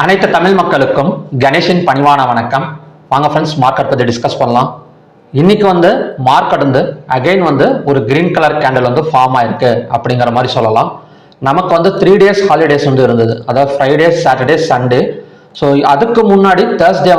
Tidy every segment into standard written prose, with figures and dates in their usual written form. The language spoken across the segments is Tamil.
அனைத்து தமிழ் மக்களுக்கும் கணேஷின் பணிவான வணக்கம். வாங்க ஃப்ரெண்ட்ஸ், மார்க்கெட் பற்றி டிஸ்கஸ் பண்ணலாம். இன்னைக்கு மார்க்கெட் அகைன் ஒரு கிரீன் கலர் கேண்டில் ஃபார்ம் ஆயிருக்கு அப்படிங்கிற மாதிரி சொல்லலாம். நமக்கு 3 days ஹாலிடேஸ் இருந்தது, அதாவது ஃப்ரைடே, சாட்டர்டே, சண்டே. ஸோ அதுக்கு முன்னாடி தேர்ஸ்டே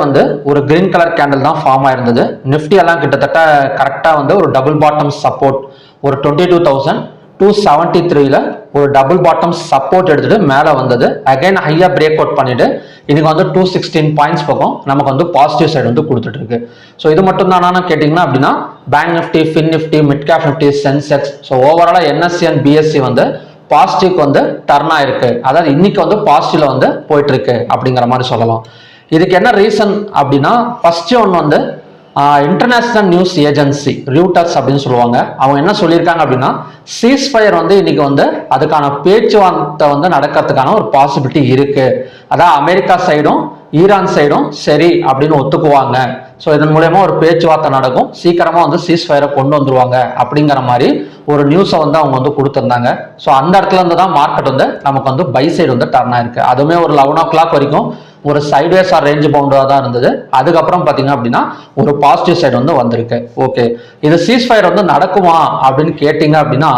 ஒரு கிரீன் கலர் கேண்டில் தான் ஃபார்ம் ஆயிருந்தது. நிஃப்டி எல்லாம் கிட்டத்தட்ட கரெக்டாக ஒரு டபுள் பாட்டம் சப்போர்ட் ஒரு 22,273ல ஒரு டபுள் பாட்டம் சப்போர்ட் எடுத்துட்டு மேலே வந்தது. அகைன் ஹையா பிரேக் அவுட் பண்ணிட்டு இன்னைக்கு 216 பாயிண்ட்ஸ் பக்கம் நமக்கு பாசிட்டிவ் சைடு கொடுத்துட்டு இருக்கு. ஸோ இது மட்டும் தானா கேட்டிங்கன்னா அப்படின்னா bank Nifty, fin Nifty, mid cap Nifty, Sensex, so ஓவராலா என்எஸ்சி அண்ட் பிஎஸ்சி பாசிட்டிவ்க்கு டர்ன் ஆயிருக்கு. அதாவது இன்னைக்கு பாசிட்டிவ்ல போயிட்டு இருக்கு அப்படிங்கிற மாதிரி சொல்லலாம். இதுக்கு என்ன ரீசன் அப்படின்னா, ஃபர்ஸ்ட் ஒன்று இன்டர்நேஷனல் நியூஸ் ஏஜென்சி ரியூட்டர்ஸ் அப்படின்னு சொல்லுவாங்க. அவங்க என்ன சொல்லியிருக்காங்க அப்படின்னா, சீஸ்ஃபயர் இன்னைக்கு அதுக்கான பேச்சுவார்த்தை நடக்கிறதுக்கான ஒரு பாசிபிலிட்டி இருக்கு. அதான் அமெரிக்கா சைடும் ஈரான் சைடும் சரி அப்படின்னு ஒத்துக்குவாங்க. ஸோ இதன் மூலயமா ஒரு பேச்சுவார்த்தை நடக்கும், சீக்கிரமா சீஸ்ஃபயரை கொண்டு வந்துருவாங்க அப்படிங்கிற மாதிரி ஒரு நியூஸை அவங்க கொடுத்துருந்தாங்க. ஸோ அந்த இடத்துல தான் மார்க்கெட் நமக்கு பை சைடு டர்ன் ஆயிருக்கு. அதுவுமே ஒரு 11 o'clock வரைக்கும் ஒரு சைட்வேஸ் ஆர் ரேஞ்ச் பவுண்டராக தான் இருந்தது. அதுக்கப்புறம் பார்த்தீங்க அப்படின்னா ஒரு பாசிட்டிவ் சைடு வந்திருக்கு. ஓகே, இது சீஸ்ஃபயர் நடக்குமா அப்படின்னு கேட்டிங்க அப்படின்னா,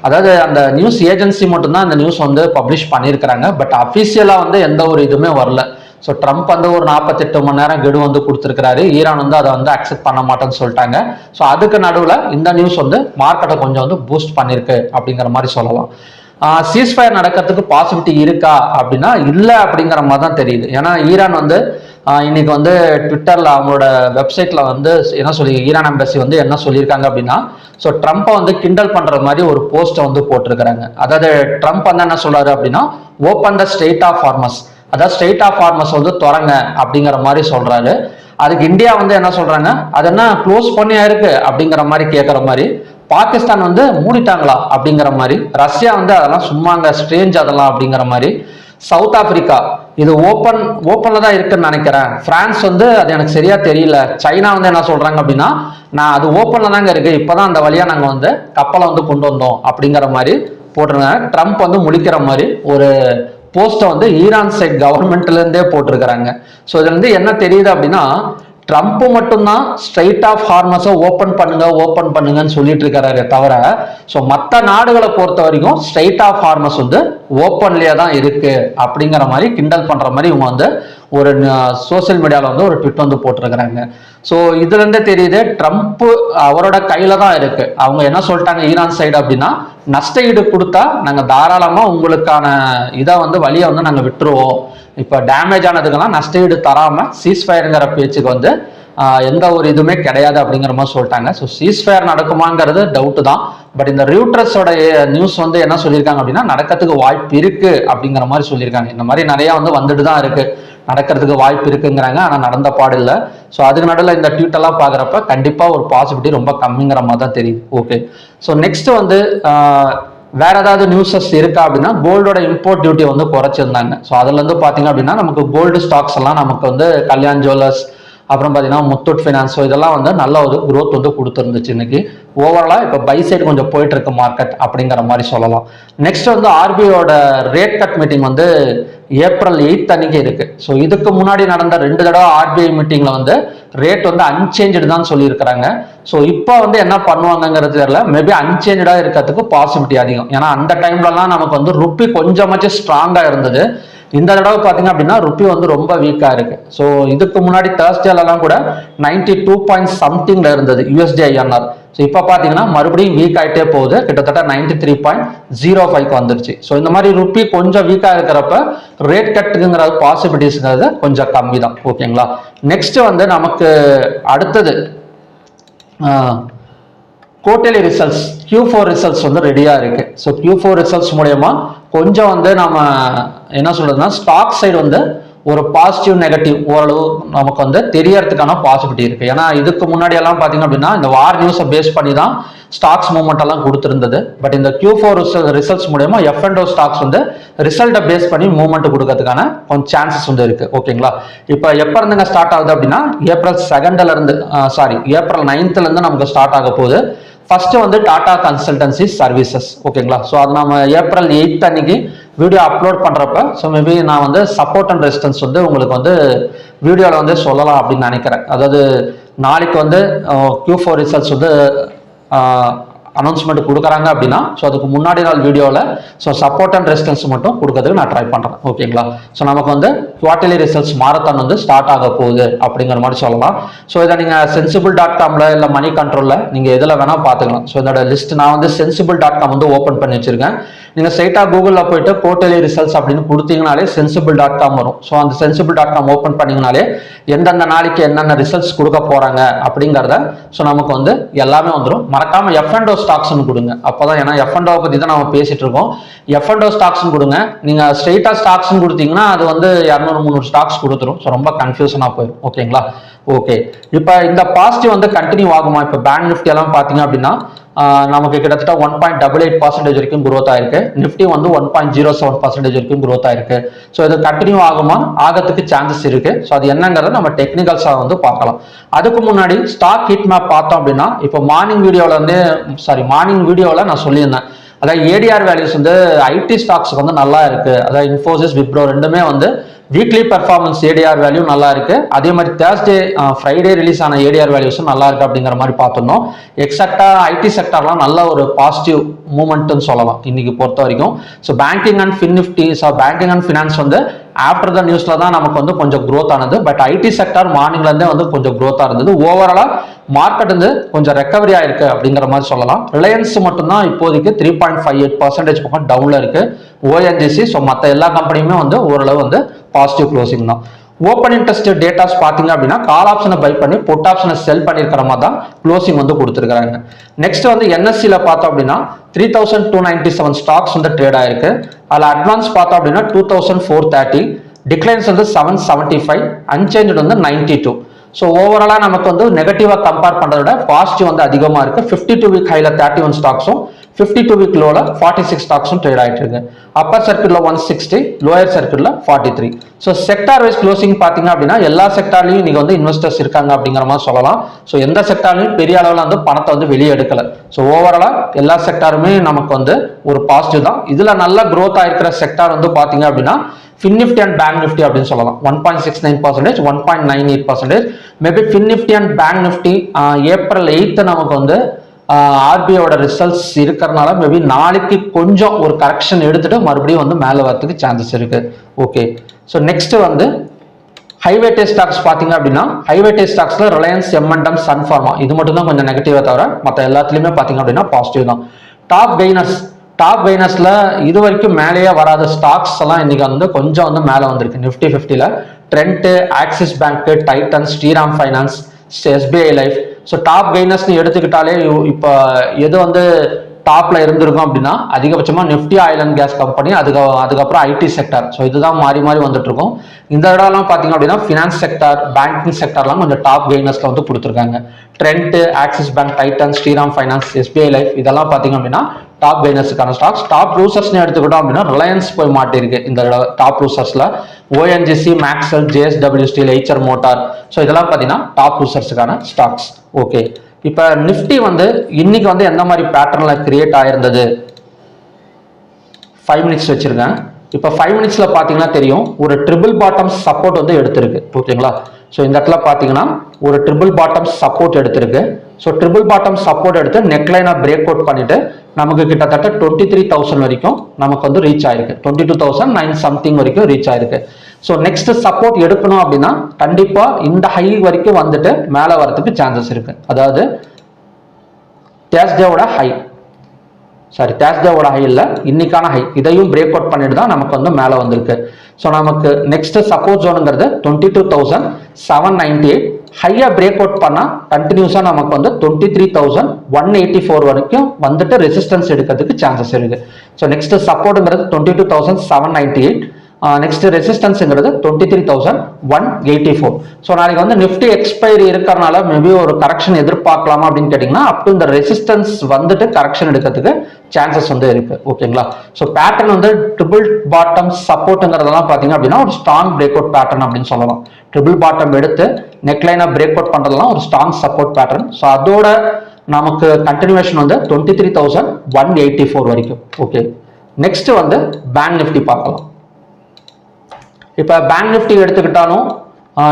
அதாவது அந்த நியூஸ் ஏஜென்சி மட்டும்தான் இந்த நியூஸ் பப்ளிஷ் பண்ணியிருக்கிறாங்க. பட் அஃபிஷியலாக எந்த ஒரு இதுவுமே வரல. ஸோ ட்ரம்ப் ஒரு 48 மணி நேரம் கெடு கொடுத்துருக்கிறாரு. ஈரான் அதை அக்செப்ட் பண்ண மாட்டேன்னு சொல்லிட்டாங்க. ஸோ அதுக்கு நடுவில் இந்த நியூஸ் மார்க்கெட்டை கொஞ்சம் பூஸ்ட் பண்ணியிருக்கு அப்படிங்கிற மாதிரி சொல்லலாம். சீஸ்ஃபயர் நடக்கிறதுக்கு பாசிபிலிட்டி இருக்கா அப்படின்னா இல்லை அப்படிங்கிற மாதிரி தான் தெரியுது. ஏன்னா ஈரான் இன்னைக்கு ட்விட்டர்ல அவங்களோட வெப்சைட்ல என்ன சொல்லி, ஈரான் எம்பசி என்ன சொல்லியிருக்காங்க அப்படின்னா, ஸோ ட்ரம்ப்பை கிண்டல் பண்ற மாதிரி ஒரு போஸ்ட்டை போட்டிருக்கிறாங்க. அதாவது ட்ரம்ப் என்ன சொல்றாரு அப்படின்னா, open the strait of Hormuz, அதாவது ஸ்ட்ரெய்ட் ஆஃப் ஹார்மஸ் தொடங்க அப்படிங்கிற மாதிரி சொல்றாரு. அதுக்கு இந்தியா என்ன சொல்றாங்க, அது என்ன க்ளோஸ் பண்ணி இருக்கு அப்படிங்கிற மாதிரி கேட்குற மாதிரி, பாகிஸ்தான் மூடிட்டாங்களா அப்படிங்கிற மாதிரி, ரஷ்யா அதெல்லாம் சும்மாங்க ஸ்ட்ரேஞ்ச் அதெல்லாம் அப்படிங்கிற மாதிரி, சவுத் ஆப்பிரிக்கா இது ஓப்பன்ல தான் இருக்குன்னு நினைக்கிறேன், பிரான்ஸ் அது எனக்கு சரியா தெரியல, சைனா என்ன சொல்றாங்க அப்படின்னா, நான் அது ஓப்பன்ல தாங்க இருக்கு, இப்பதான் அந்த வழியா நாங்க கப்பலை கொண்டு வந்தோம் அப்படிங்கிற மாதிரி போட்டிருக்காங்க. ட்ரம்ப் முழிக்கிற மாதிரி ஒரு போஸ்ட்டை ஈரான் சைட் கவர்மெண்ட்ல இருந்தே போட்டிருக்கிறாங்க. ஸோ இதுல என்ன தெரியுது அப்படின்னா, ட்ரம்ப் மட்டும்தான் ஸ்ட்ரெய்ட் ஆஃப் ஹார்மஸை ஓப்பன் பண்ணுங்கன்னு சொல்லிட்டு இருக்காரு தவிர, ஸோ மற்ற நாடுகளை பொறுத்த வரைக்கும் ஸ்ட்ரெய்ட் ஆஃப் ஹார்மஸ் ஓப்பன்லயே தான் இருக்கு அப்படிங்கிற மாதிரி கிண்டல் பண்ற மாதிரி இவங்க ஒரு சோசியல் மீடியாவில் ஒரு ட்விட் போட்டிருக்கிறாங்க. ஸோ இதுல இருந்தே தெரியுது ட்ரம்ப் அவரோட கையில தான் இருக்கு. அவங்க என்ன சொல்லிட்டாங்க ஈரான் சைடு அப்படின்னா, நஷ்ட ஈடு கொடுத்தா நாங்க தாராளமா உங்களுக்கான இதை வழியை நாங்க விட்டுருவோம், இப்ப டேமேஜ் ஆனதுக்கெல்லாம் நஷ்ட ஈடு தராம சீஸ்ஃபயருங்கிற பேச்சுக்கு எந்த ஒரு இதுவுமே கிடையாது அப்படிங்கிற மாதிரி சொல்லிட்டாங்க. ஸோ சீஸ்ஃபயர் நடக்குமாங்கிறது டவுட் தான். பட் இந்த ரியூட்டர்ஸோட நியூஸ் என்ன சொல்லியிருக்காங்க அப்படின்னா, நடக்கிறதுக்கு வாய்ப்பு இருக்கு அப்படிங்கிற மாதிரி சொல்லியிருக்காங்க. இந்த மாதிரி நிறைய வந்துட்டு தான் இருக்கு, நடக்கிறதுக்கு வாய்ப்பு இருக்குங்கிறாங்க, ஆனால் நடந்த பாடு இல்லை. ஸோ அதுக்கு நடுவில் இந்த ட்வீட் எல்லாம் பார்க்குறப்ப கண்டிப்பாக ஒரு பாசிபிலிட்டி ரொம்ப கம்மிங்கிற மாதிரி தான் தெரியுது. ஓகே, ஸோ நெக்ஸ்ட் வேற ஏதாவது நியூஸஸ் இருக்கா அப்படின்னா, கோல்டோட இம்போர்ட் டியூட்டி குறைச்சிருந்தாங்க. ஸோ அதுல பார்த்தீங்க அப்படின்னா நமக்கு கோல்டு ஸ்டாக்ஸ் எல்லாம் நமக்கு கல்யாண் ஜுவல்லர்ஸ், அப்புறம் பார்த்தீங்கன்னா முத்தூட் ஃபினான்ஸ், இதெல்லாம் நல்ல ஒரு growth கொடுத்துருந்துச்சு. இன்னைக்கு ஓவராலா இப்போ பை சைடு கொஞ்சம் போயிட்டு இருக்கு மார்க்கெட் அப்படிங்கிற மாதிரி சொல்லலாம். நெக்ஸ்ட் ஆர்பிஐயோட ரேட் கட் மீட்டிங் ஏப்ரல் 8 அன்னைக்கு இருக்கு. ஸோ இதுக்கு முன்னாடி நடந்த 2 தடவை ஆர்பிஐ மீட்டிங்ல ரேட் அன்சேஞ்சு தான் சொல்லியிருக்கிறாங்க. ஸோ இப்போ என்ன பண்ணுவாங்கிறது தெரியல, மேபி அன்சேஞ்சா இருக்கிறதுக்கு பாசிபிலிட்டி அதிகம். ஏன்னா அந்த டைம்லலாம் நமக்கு ருப்பி கொஞ்சமாச்சும் ஸ்ட்ராங்கா இருந்தது. இந்த தடவை பார்த்தீங்க அப்படின்னா ருப்பி ரொம்ப வீக்கா இருக்கு. ஸோ இதுக்கு முன்னாடி தேர்ஸ்டேலாம் கூட 92 பாயிண்ட் சம்திங்ல இருந்தது யூஎஸ்டி ஐஎன்ஆர். ஸோ இப்போ பார்த்தீங்கன்னா மறுபடியும் வீக் ஆகிட்டே போகுது, கிட்டத்தட்ட 93.05க்கு வந்துருச்சு. ஸோ இந்த மாதிரி ருப்பி கொஞ்சம் வீக்கா இருக்கிறப்ப ரேட் கட்டுங்கிற பாசிபிலிட்டிஸ்ங்கிறது கொஞ்சம் கம்மி தான். ஓகேங்களா, நெக்ஸ்ட் நமக்கு அடுத்தது குவார்ட்டர்லி ரிசல்ட்ஸ், Q4 ரிசல்ட்ஸ் ரெடியா இருக்கு. ஸோ Q4 ரிசல்ட்ஸ் மூலயமா கொஞ்சம் நம்ம என்ன சொல்றதுன்னா, ஸ்டாக் சைடு ஒரு பாசிட்டிவ் நெகட்டிவ் ஓரளவு நமக்கு தெரியறதுக்கான பாசிபிலிட்டி இருக்கு. ஏன்னா இதுக்கு முன்னாடி எல்லாம் பாத்தீங்க அப்படின்னா இந்த வார் நியூஸை பேஸ் பண்ணி தான் ஸ்டாக்ஸ் மூவ்மெண்ட் எல்லாம் கொடுத்திருந்தது. பட் இந்த Q4 ரிசல்ட்ஸ் மூலமா F&O ஸ்டாக்ஸ் ரிசல்ட்டை பேஸ் பண்ணி மூவ்மெண்ட் கொடுக்கறதுக்கான கொஞ்சம் சான்சஸ் இருக்கு. ஓகேங்களா, இப்போ எப்ப இருந்துங்க ஸ்டார்ட் ஆகுது அப்படின்னா, ஏப்ரல் 2ல இருந்து ஏப்ரல் 9ல இருந்து நமக்கு ஸ்டார்ட் ஆக போகுது. First Tata consultancy services. ஓகேங்களா, ஸோ அது நம்ம ஏப்ரல் 8 அன்னைக்கு வீடியோ அப்லோட் பண்ணுறப்ப ஸோ மேபி நான் வந்து சப்போர்ட் அண்ட் ரெசிஸ்டன்ஸ் வந்து உங்களுக்கு வந்து வீடியோவில் வந்து சொல்லலாம் அப்படின்னு நினைக்கிறேன். அதாவது நாளைக்கு வந்து Q4 ரிசல்ட்ஸ் வந்து அனௌன்ஸ்மெண்ட் கொடுக்குறாங்க அப்படின்னா ஸோ அதுக்கு முன்னாடி நாள் வீடியோவில் ஸோ சப்போர்ட் அண்ட் ரெசிஸ்டன்ஸ் மட்டும் கொடுக்கறதுக்கு நான் ட்ரை பண்ணுறேன். ஓகேங்களா? ஸோ நமக்கு வந்து குவார்டர்லி ரிசல்ட்ஸ் மாரத்தான் வந்து ஸ்டார்ட் ஆக போகுது அப்படிங்கிற மாதிரி சொல்லலாம். ஸோ இதை நீங்கள் sensible.comல இல்லை மணி கண்ட்ரோலில் நீங்கள் எதில் வேணால் பார்த்துக்கலாம். ஸோ இதோட லிஸ்ட் நான் வந்து sensible.com வந்து ஓப்பன் பண்ணி வச்சிருக்கேன். நீங்கள் ஸ்ட்ரைட்டாக கூகுளில் போயிட்டு குவார்டர்லி ரிசல்ட்ஸ் அப்படின்னு கொடுத்தீங்கனாலே sensible.com வரும். ஸோ அந்த sensible.com ஓப்பன் பண்ணிங்கனாலே எந்தெந்த நாளைக்கு என்னென்ன ரிசல்ட்ஸ் கொடுக்க போகிறாங்க அப்படிங்கிறத ஸோ நமக்கு வந்து எல்லாமே வந்துடும். மறக்காமல் F&O ஸ்டாக்ஸ்னு கொடுங்க. அப்போதான் ஏன்னா F&O பற்றி தான் நம்ம பேசிட்டு இருக்கோம். F&O ஸ்டாக்ஸ்னு கொடுங்க. நீங்கள் ஸ்ட்ரெயிட்டாக ஸ்டாக்ஸ்னு கொடுத்தீங்கன்னா அது வந்து 200-300 ஸ்டாக்ஸ் கொடுத்துரும். ஸோ ரொம்ப கன்ஃபியூஷனாக போயிடும். ஓகேங்களா? ஓகே, இப்போ இந்த பாசிட்டிவ் வந்து கண்டினியூ ஆகுமா? இப்போ பேங்க் நிஃப்டி எல்லாம் பார்த்தீங்க அப்படின்னா நமக்கு கிட்டத்தட்ட 1.88% வரைக்கும் குரோத் ஆயிருக்கு. நிஃப்டி வந்து 1.07% வரைக்கும் குரோத் ஆயிருக்கு. ஸோ இது கண்டினியூ ஆகுமா? ஆகிறதுக்கு சான்சஸ் இருக்கு. ஸோ அது என்னங்கிறத நம்ம டெக்னிக்கல்ஸாக வந்து பார்க்கலாம். அதுக்கு முன்னாடி ஸ்டாக் ஹீட் மேப் பார்த்தோம் அப்படின்னா இப்போ மார்னிங் வீடியோவில் நான் சொல்லியிருந்தேன். அதாவது ஏடிஆர் வேல்யூஸ் வந்து ஐடி ஸ்டாக்ஸ் வந்து நல்லா இருக்கு. அதாவது இன்ஃபோசிஸ், விப்ரோ ரெண்டுமே வந்து வீக்லி பெர்ஃபார்மன்ஸ் ஏடிஆர் வேல்யூ நல்லா இருக்கு. அதே மாதிரி தேர்ஸ்டே ஃப்ரைடே ரிலீஸ் ஆன ஏடிஆர் வேல்யூஸும் நல்லா இருக்கு அப்படிங்கிற மாதிரி பார்த்துருந்தோம். எக்ஸாக்டா ஐடி செக்டர்லாம் நல்ல ஒரு பாசிட்டிவ் மூமெண்ட்னு சொல்லலாம் இன்னைக்கு பொறுத்த வரைக்கும். So banking and FinNifty, banking and finance வந்து ஆஃப்டர் த நியூஸ்ல தான் நமக்கு வந்து கொஞ்சம் க்ரோத் ஆனது. பட் ஐடி செக்டர் மார்னிங்ல இருந்தே வந்து கொஞ்சம் க்ரோத்தா இருந்தது. ஓவராலா மார்க்கெட் வந்து கொஞ்சம் ரெக்கவரி ஆயிருக்கு அப்படிங்கிற மாதிரி சொல்லலாம். ரிலையன்ஸ் மட்டும்தான் இப்போதைக்கு 3.58% பக்கம் டவுன்ல இருக்கு. ONGC ஸோ மற்ற எல்லா கம்பெனியுமே வந்து ஓரளவு வந்து பாசிட்டிவ் க்ளோசிங் தான். ஓப்பன் இன்ட்ரெஸ்ட் டேட்டாஸ் பார்த்தீங்க அப்படின்னா கால் ஆப்ஷனை பை பண்ணி புட் ஆப்ஷனை செல் பண்ணியிருக்கிற மாதிரி தான் க்ளோசிங் வந்து கொடுத்துருக்காங்க. நெக்ஸ்ட் வந்து NSEல பார்த்தோம் அப்படின்னா 3297 ஸ்டாக்ஸ் வந்து ட்ரேட் ஆயிருக்கு. அதில் அட்வான்ஸ் பார்த்தோம் அப்படின்னா 2430, டிக்ளைன்ஸ் வந்து 775, அன்சேஞ்ச் வந்து 92. ஸோ ஓவராலாக நமக்கு வந்து நெகட்டிவாக கம்பேர் பண்ணுறத விட பாசிட்டிவ் வந்து அதிகமாக இருக்கு. 52 வீக் ஹைல 31 ஸ்டாக்ஸும் 52 வீக் லோல 46 ஸ்டாக்ஸும் ட்ரேட் ஆயிட்டு இருக்கு. அப்பர் சர்க்கியூட்ல 160, லோயர் சர்க்கியூட்ல 43. ஸோ செக்டார் வைஸ் க்ளோசிங் பார்த்தீங்க அப்படின்னா எல்லா செக்டார்லையும் நீங்க வந்து இன்வெஸ்டர்ஸ் இருக்காங்க அப்படிங்கிற மாதிரி சொல்லலாம். ஸோ எந்த செக்டார்லையும் பெரிய அளவில் வந்து பணத்தை வந்து வெளியே எடுக்கல. ஸோ ஓவராலா எல்லா செக்டாருமே நமக்கு வந்து ஒரு பாசிட்டிவ் தான். இதுல நல்ல க்ரோத் ஆயிருக்கிற செக்டார் வந்து பாத்தீங்க அப்படின்னா FinNifty and Bank Nifty அப்படின்னு சொல்லலாம். 1.69%, 1.98%. Maybe FinNifty and Bank Nifty April 8 நமக்கு வந்து ஆர்பிஐயோட ரிசல்ட்ஸ் இருக்கிறதுனால மேபி நாளைக்கு கொஞ்சம் ஒரு கரெக்ஷன் எடுத்துட்டு மறுபடியும் வந்து மேலே வரதுக்கு சான்சஸ் இருக்கு. ஓகே, ஸோ நெக்ஸ்ட் வந்து ஹைவேட்டேஜ் ஸ்டாக்ஸ் பார்த்தீங்க அப்படின்னா ஹைவேட்டேஜ் ஸ்டாக்ஸ்ல ரிலையன்ஸ், M&M, Sun Pharma இது மட்டும் தான் கொஞ்சம் நெகட்டிவா தவிர மற்ற எல்லாத்துலயுமே பார்த்தீங்க அப்படின்னா பாசிட்டிவ் தான். டாப் கெய்னர்ஸ்ல இது வரைக்கும் மேலேயே வராத ஸ்டாக்ஸ் எல்லாம் இன்னைக்கு வந்து கொஞ்சம் வந்து மேலே வந்திருக்கு. நிஃப்டி 50ல Trent, Axis Bank, Titan, Shriram Finance, SBI life. So top கெய்னர்ஸ்னு எடுத்துக்கிட்டாலே இப்போ எது வந்து டாப்ல இருந்திருக்கும் அப்படின்னா அதிகபட்சமா Nifty oil and gas company, அதுக்கப்புறம் ஐடி செக்டர். ஸோ இதுதான் மாறி மாறி வந்துட்டு இருக்கும். இந்த இடம்லாம் பார்த்தீங்க அப்படின்னா ஃபினான்ஸ் செக்டர், பேங்கிங் செக்டர்லாம் கொஞ்சம் டாப் கெய்னர்ஸ்ல வந்து கொடுத்துருக்காங்க. Trent, Axis Bank, Titan, Shriram Finance, SBI life இதெல்லாம் பார்த்தீங்க அப்படின்னா டாப் கெய்னர்ஸுக்கான ஸ்டாக்ஸ். டாப் லூசர்ஸ்னு எடுத்துக்கிட்டோம் அப்படின்னா ரிலையன்ஸ் போய் மாட்டிருக்கு இந்த டாப் லூசர்ஸ்ல. ONGC, Maxell, JSW steel, HR motor. So இதெல்லாம் பார்த்தீங்கன்னா டாப் லூசர்ஸுக்கான ஸ்டாக்ஸ். ஓகே, இப்போ நிஃப்டி வந்து இன்னைக்கு வந்து எந்த மாதிரி பேட்டர்ன்ல கிரியேட் ஆயிருந்தது 5 மினிட்ஸ் வச்சிருக்கேன். இப்போ 5 மினிட்ஸ்ல பாத்தீங்கன்னா தெரியும் ஒரு ட்ரிபிள் பாட்டம் சப்போர்ட் வந்து எடுத்திருக்கு. ஓகேங்களா? ஸோ இந்த இடத்துல பாத்தீங்கன்னா ஒரு ட்ரிபிள் பாட்டம் சப்போர்ட் எடுத்திருக்கு. ஸோ ட்ரிபிள் பாட்டம் சப்போர்ட் எடுத்து நெக்லைனா பிரேக் அவுட் பண்ணிட்டு நமக்கு கிட்டத்தட்ட 23,000 வரைக்கும் நமக்கு வந்து ரீச் ஆயிருக்கு. 22,009 சம்திங் வரைக்கும் ரீச் ஆயிருக்கு. ஸோ நெக்ஸ்ட் சப்போர்ட் எடுக்கணும் அப்படின்னா கண்டிப்பா இந்த ஹை வரைக்கும் வந்துட்டு மேலே வரதுக்கு சான்சஸ் இருக்கு. அதாவது தேர்ஸ்டேவோட ஹை இல்ல, இன்னைக்கான ஹை இதையும் பிரேக் அவுட் பண்ணிட்டு தான் நமக்கு வந்து மேலே வந்திருக்கு. ஸோ நமக்கு நெக்ஸ்ட் சப்போர்ட் ஜோனுங்கிறது 22,798. ஹையா பிரேக் அவுட் பண்ணா கண்டினியூஸா நமக்கு வந்து 23,184 வரைக்கும் வந்துட்டு ரெசிஸ்டன்ஸ் எடுக்கிறதுக்கு சான்சஸ் இருக்கு. ஸோ நெக்ஸ்ட் சப்போர்ட்ங்கிறது 22,798. நெக்ஸ்ட் ரெசிஸ்டன்ஸ்ங்கிறது 23,184. ஸோ நாளைக்கு வந்து நிஃப்டி எக்ஸ்பைரி இருக்கிறதுனால மேபி ஒரு கரெக்ஷன் எதிர்பார்க்கலாமா அப்படின்னு கேட்டீங்கன்னா அப் டு இந்த ரெசிஸ்டன்ஸ் வந்துட்டு கரெக்ஷன் எடுக்கிறதுக்கு சான்சஸ் வந்து இருக்கு. ஓகேங்களா? ஸோ பேட்டர்ன் வந்து ட்ரிபிள் பாட்டம் சப்போர்ட்ங்கிறதெல்லாம் பார்த்தீங்க அப்படின்னா ஒரு ஸ்ட்ராங் பிரேக் அவுட் பேட்டர்ன் அப்படின்னு சொல்லலாம். ட்ரிபிள் பாட்டம் எடுத்து நெக்லைனா பிரேக் அவுட் பண்றதெல்லாம் ஒரு ஸ்ட்ராங் சப்போர்ட் பேட்டர்ன். ஸோ அதோட நமக்கு கண்டினியூவேஷன் வந்து 23,184 வரைக்கும். ஓகே, நெக்ஸ்ட் வந்து பேங்க் நிஃப்டி பார்க்கலாம். இப்போ பேங்க் நிஃப்டி எடுத்துக்கிட்டாலும்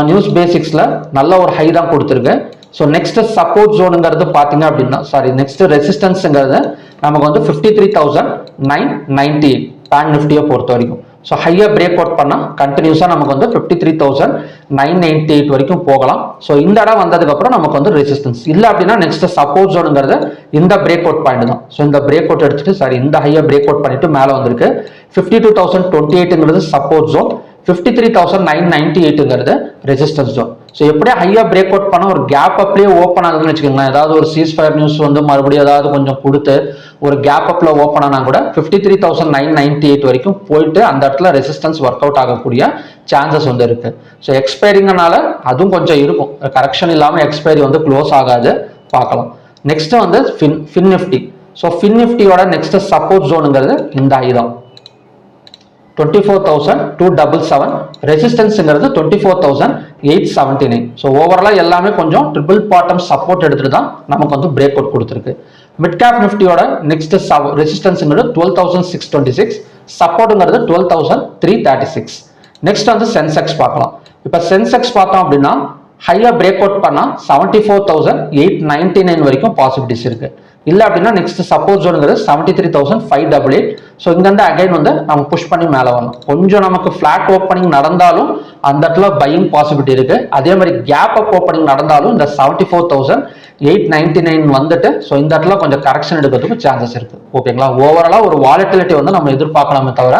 நியூஸ் பேசிக்ஸ்ல நல்ல ஒரு ஹை தான் கொடுத்துருக்கு. ஸோ நெக்ஸ்ட் சப்போர்ட் ஜோனுங்கிறது பார்த்தீங்க அப்படின்னா நெக்ஸ்ட் ரெசிஸ்டன்ஸுங்கிறது நமக்கு வந்து 53,998 பேங்க் நிஃப்டியை பொறுத்த வரைக்கும். ஸோ ஹையாக பிரேக் அவுட் பண்ணால் கண்டினியூஸாக நமக்கு வந்து 53,998 வரைக்கும் போகலாம். ஸோ இந்த இடம் வந்ததுக்கப்புறம் நமக்கு வந்து ரெசிஸ்டன்ஸ் இல்லை அப்படின்னா நெக்ஸ்ட் சப்போர்ட் ஜோனுங்கிறது இந்த பிரேக் அவுட் பாயிண்ட் தான். ஸோ இந்த பிரேக் அவுட் எடுத்துட்டு இந்த ஹையாக பிரேக் அவுட் பண்ணிட்டு மேலே வந்திருக்கு. 52,028ங்கிறது சப்போர்ட் ஜோன், 53,998ங்கிறது ரெசிஸ்டன்ஸ் ஜோன். ஸோ எப்படியே ஹையா பிரேக் அவுட் பண்ண ஒரு கேப் அப்லேயே ஓப்பன் ஆகுதுன்னு வச்சுக்கோங்களேன். ஏதாவது ஒரு சீஸ்ஃபயர் நியூஸ் வந்து மறுபடியும் ஏதாவது கொஞ்சம் கொடுத்து ஒரு கேப் அப்ல ஓப்பன் ஆனால் கூட 53,998 வரைக்கும் போயிட்டு அந்த இடத்துல ரெசிஸ்டன்ஸ் ஒர்க் அவுட் ஆகக்கூடிய சான்சஸ் வந்து இருக்கு. ஸோ எக்ஸ்பைரிங்கனால அதுவும் கொஞ்சம் இருக்கும், கரெக்ஷன் இல்லாமல் எக்ஸ்பைரி வந்து க்ளோஸ் ஆகாது, பார்க்கலாம். நெக்ஸ்ட் வந்து ஃபின் நிஃப்டி. ஸோ ஃபின் நிஃப்டியோட நெக்ஸ்ட் சப்போர்ட் ஜோனுங்கிறது இந்த ஹை தான், 24,277. ரெசிஸ்டன்ஸ்ங்கிறது 24,879. ஸோ ஓவராலாக எல்லாமே கொஞ்சம் ட்ரிபிள் பாட்டம் சப்போர்ட் எடுத்துட்டு தான் நமக்கு வந்து பிரேக் அவுட் கொடுத்துருக்கு. மிட் கேப் நிஃப்டியோட நெக்ஸ்ட் ரெசிஸ்டன்ஸ்ங்கிறது 12,626, சப்போர்ட்டுங்கிறது 12,336. நெக்ஸ்ட் வந்து சென்செக்ஸ் பார்க்கலாம். இப்போ சென்செக்ஸ் பார்த்தோம் அப்படின்னா ஹையா பிரேக் அவுட் பண்ணால் 74,899 வரைக்கும் பாசிபிலிட்டிஸ் இருக்கு. இல்லை அப்படின்னா நெக்ஸ்ட் சப்போர்ட் ஜோனுங்கிறது 73,588. ஸோ இங்கேருந்து அகைன் வந்து நம்ம புஷ் பண்ணி மேலே வரணும். கொஞ்சம் நமக்கு ஃபிளாட் ஓப்பனிங் நடந்தாலும் அந்த இடத்துல பையிங் பாசிபிலிட்டி இருக்கு. அதே மாதிரி கேப் அப் ஓப்பனிங் நடந்தாலும் இந்த 74,899 வந்துட்டு ஸோ இந்த இடத்துல கொஞ்சம் கரெக்ஷன் எடுக்கிறதுக்கு சான்சஸ் இருக்கு. ஓகேங்களா, ஓவராலா ஒரு வாலட்டிலிட்டி வந்து நம்ம எதிர்பார்க்கலாமே தவிர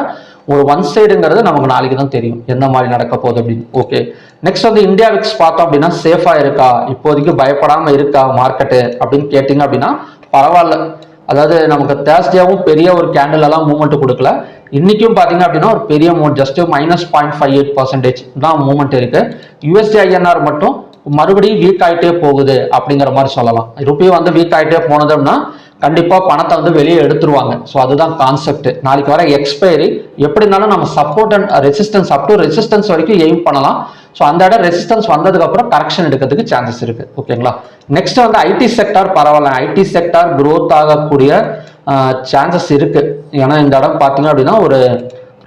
ஒரு ஒன் சைடுங்கிறது நமக்கு நாளைக்கு தான் தெரியும் எந்த மாதிரி நடக்க போகுது அப்படின்னு. ஓகே, நெக்ஸ்ட் வந்து இந்தியா விக்ஸ் பார்த்தோம் அப்படின்னா சேஃபா இருக்கா, இப்போதைக்கு பயப்படாம இருக்கா மார்க்கெட்டு அப்படின்னு கேட்டீங்க அப்படின்னா பரவாயில்ல. அதாவது நமக்கு தேர்ஸ்டேவும் பெரிய ஒரு கேண்டில் எல்லாம் மூவ்மெண்ட் கொடுக்கல. இன்னைக்கும் பாத்தீங்க அப்படின்னா ஒரு பெரிய மூவ்மெண்ட் ஜஸ்ட் -0.58% தான் மூவ்மெண்ட் இருக்கு. யூஎஸ்டி ஐஎன்ஆர் மட்டும் மறுபடியும் வீக் ஆகிட்டே போகுது அப்படிங்கிற மாதிரி சொல்லலாம். ருபி வந்து வீக் ஆகிட்டே போனது அப்படின்னா கண்டிப்பா பணத்தை வந்து வெளியே எடுத்துருவாங்க. ஸோ அதுதான் கான்செப்ட். நாளைக்கு வர எக்ஸ்பைரி எப்படி இருந்தாலும் நம்ம support and resistance up to resistance வரைக்கும் எய்ம் பண்ணலாம். ஸோ அந்த இடம் ரெசிஸ்டன்ஸ் வந்ததுக்கு அப்புறம் கரெக்ஷன் எடுக்கிறதுக்கு சான்சஸ் இருக்கு. ஓகேங்களா, நெக்ஸ்ட் வந்து ஐடி செக்டார் பரவாயில்ல, ஐடி செக்டார் growth ஆகக்கூடிய சான்சஸ் இருக்கு. ஏன்னா இந்த இடம் பார்த்தீங்க அப்படின்னா ஒரு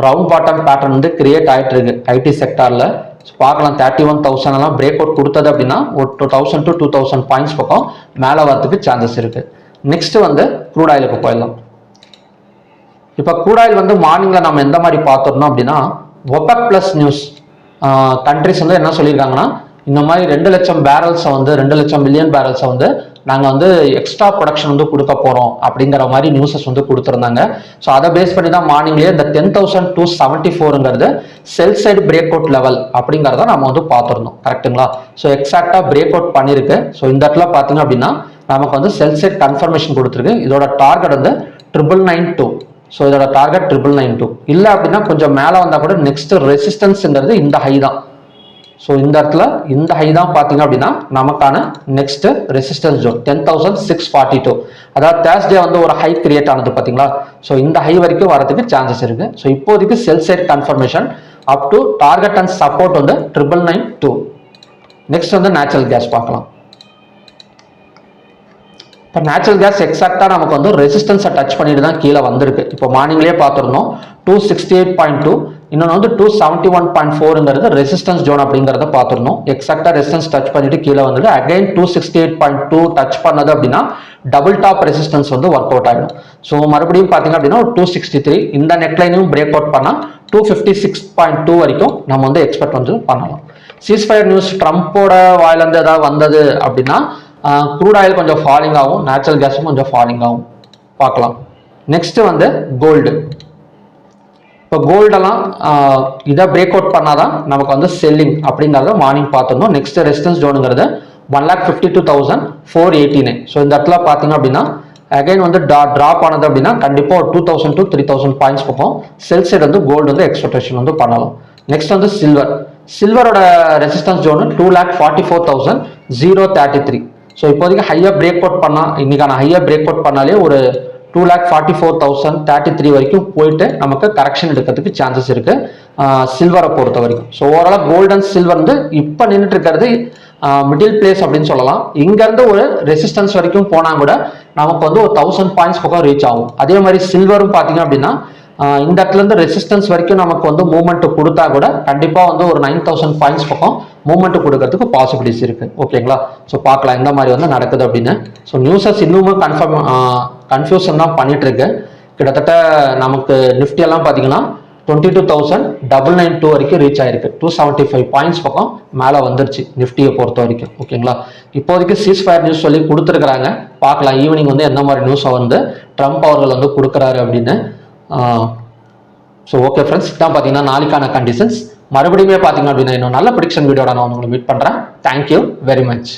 ரவுண்ட் பாட்டம் பேட்டர்ன் வந்து கிரியேட் ஆயிட்டு இருக்கு ஐடி செக்டார்ல. பார்க்கலாம் 31,000 எல்லாம் பிரேக் அவுட் கொடுத்தது அப்படின்னா ஒரு 2,000 to 2,000 பாயிண்ட்ஸ் பக்கம் மேலே வரதுக்கு சான்சஸ் இருக்கு. நெக்ஸ்ட் வந்து க்ரூட் ஆயிலுக்கு போயிடலாம். இப்போ க்ரூட் ஆயில் வந்து மார்னிங்ல நம்ம எந்த மாதிரி பார்த்துடணும் அப்படின்னா ஒபெக் பிளஸ் நியூஸ் கண்ட்ரிஸ் வந்து என்ன சொல்லியிருக்காங்கன்னா இந்த மாதிரி 2 லட்சம் பேரல்ஸை வந்து 2 லட்சம் மில்லியன் பேரல்ஸை வந்து நாங்கள் வந்து எக்ஸ்ட்ரா ப்ரொடக்ஷன் வந்து கொடுக்க போகிறோம் அப்படிங்கிற மாதிரி நியூஸஸ் வந்து கொடுத்துருந்தாங்க. ஸோ அதை பேஸ் பண்ணி தான் மார்னிங்லேயே இந்த 10,274ங்கிறது sell side break out level அப்படிங்கிறத நம்ம வந்து பார்த்துருந்தோம். கரெக்டுங்களா? ஸோ எக்ஸாக்டாக பிரேக் அவுட் பண்ணியிருக்கு. ஸோ இந்த இடத்துல பார்த்தீங்க அப்படின்னா நமக்கு வந்து செல் சைட் கன்ஃபர்மேஷன் கொடுத்துருக்கு. இதோட டார்கெட் வந்து 992. ஸோ இதோட டார்கெட் 992 இல்லை அப்படின்னா கொஞ்சம் மேலே வந்தால் கூட நெக்ஸ்ட் ரெசிஸ்டன்ஸுங்கிறது இந்த ஹை தான். ஸோ இந்த இடத்துல இந்த ஹை தான் பார்த்தீங்க அப்படின்னா நமக்கான நெக்ஸ்ட் ரெசிஸ்டன்ஸ் ஜோன் 10,642. அதாவது தேர்ஸ்டே வந்து ஒரு ஹை கிரியேட் ஆனது பார்த்தீங்களா? ஸோ இந்த ஹை வரைக்கும் வரதுக்கு சான்சஸ் இருக்கு. ஸோ இப்போதைக்கு sell side confirmation up to target and support வந்து 992. நெக்ஸ்ட் வந்து நேச்சுரல் கேஸ் பார்க்கலாம். இப்போ நேச்சுரல் கேஸ் எக்ஸாக்டாக நமக்கு வந்து ரெசிஸ்டன்ஸை டச் பண்ணிட்டு தான் கீழே வந்திருக்கு. இப்போ மார்னிங்லேயே பார்த்துருந்தோம் 268.2, இன்னொன்று வந்து 271.4ங்கிறது ரெசிஸ்டன்ஸ் ஜோன் அப்படிங்கிறத பார்த்துருந்தோம். எக்ஸாக்டாக ரெசிஸ்டன்ஸ் டச் பண்ணிட்டு கீழே வந்துட்டு அகைன் 268.2 டச் பண்ணது அப்படின்னா டபுள் டாப் ரெசிஸ்டன்ஸ் வந்து ஒர்க் அவுட் ஆகிடும். ஸோ மறுபடியும் பார்த்தீங்க அப்படின்னா ஒரு 263 இந்த நெக்லைனையும் பிரேக் அவுட் பண்ணால் 256.2 வரைக்கும் நம்ம வந்து எக்ஸ்பெக்ட் வந்து பண்ணலாம். சீஸ்ஃபயர் நியூஸ் ட்ரம்ப்போட வாயிலிருந்து ஏதாவது வந்தது அப்படின்னா க்ரூட் ஆயில் கொஞ்சம் ஃபாலிங் ஆகும், நேச்சுரல் கேஸும் கொஞ்சம் ஃபாலிங் ஆகும், பார்க்கலாம். நெக்ஸ்ட் வந்து கோல்டு. இப்போ கோல்டெல்லாம் இதை பிரேக் அவுட் பண்ணாதான் நமக்கு வந்து செல்லிங் அப்படிங்கிறத மார்னிங் பார்த்துருந்தோம். Next resistance ஜோனுங்கிறது 1,52,489. ஸோ இந்த இடத்துல பார்த்தீங்க அப்படின்னா அகைன் வந்து ட்ராப் ஆனது அப்படின்னா கண்டிப்பாக ஒரு 2,000 to 3,000 பாயிண்ட்ஸ் பக்கம் செல் சைடு வந்து கோல்டு வந்து எக்ஸ்பெக்டேஷன் வந்து பண்ணலாம். நெக்ஸ்ட் வந்து சில்வர். சில்வரோட ரெசிஸ்டன்ஸ் ஜோனு 2,44,033. ஸோ இப்போதைக்கு ஹையாக பிரேக் அவுட் பண்ணால் இன்னைக்கான ஹையாக பிரேக் அவுட் பண்ணாலே ஒரு 2,44,033 வரைக்கும் போயிட்டு நமக்கு கரெக்ஷன் எடுக்கிறதுக்கு சான்சஸ் இருக்கு சில்வரை பொறுத்த வரைக்கும். ஸோ ஓவராலாக கோல்டு அண்ட் சில்வர் வந்து இப்போ நின்றுட்டு இருக்கிறது மிடில் பிளேஸ் அப்படின்னு சொல்லலாம். இங்கேருந்து ஒரு ரெசிஸ்டன்ஸ் வரைக்கும் போனால் கூட நமக்கு வந்து ஒரு 1,000 பாயிண்ட்ஸ் பக்கம் ரீச் ஆகும். அதே மாதிரி சில்வரும் பார்த்தீங்க அப்படின்னா இந்த இடத்துல இருந்து ரெசிஸ்டன்ஸ் வரைக்கும் நமக்கு வந்து மூவ்மெண்ட் கொடுத்தா கூட கண்டிப்பா வந்து ஒரு 9000 பாயிண்ட்ஸ் பக்கம் மூவ்மெண்ட் கொடுக்கறதுக்கு பாசிபிலிட்டிஸ் இருக்கு. ஓகேங்களா? ஸோ பார்க்கலாம் எந்த மாதிரி வந்து நடக்குது அப்படின்னு. ஸோ நியூஸஸ் இன்னுமே கன்ஃபியூஷன் தான் பண்ணிட்டு இருக்கு. கிட்டத்தட்ட நமக்கு நிஃப்டி எல்லாம் பார்த்தீங்கன்னா 22,992 வரைக்கும் ரீச் ஆயிருக்கு. 275 பாயிண்ட்ஸ் பக்கம் மேலே வந்துருச்சு நிஃப்டியை பொறுத்த வரைக்கும். ஓகேங்களா? இப்போதைக்கு சீஸ்ஃபயர் நியூஸ் சொல்லி கொடுத்துருக்குறாங்க. பார்க்கலாம் ஈவினிங் வந்து எந்த மாதிரி நியூஸை வந்து ட்ரம்ப் அவர்கள் வந்து கொடுக்குறாரு அப்படின்னு. ஸோ ஓகே ஃப்ரெண்ட்ஸ், தான் பார்த்தீங்கன்னா நாளைக்கான கண்டிஷன்ஸ். மறுபடியும் பார்த்தீங்க அப்படின்னா இன்னும் நல்ல ப்ரிடிக்ஷன் வீடியோட நான் உங்களை மீட் பண்ணுறேன். Thank you very much.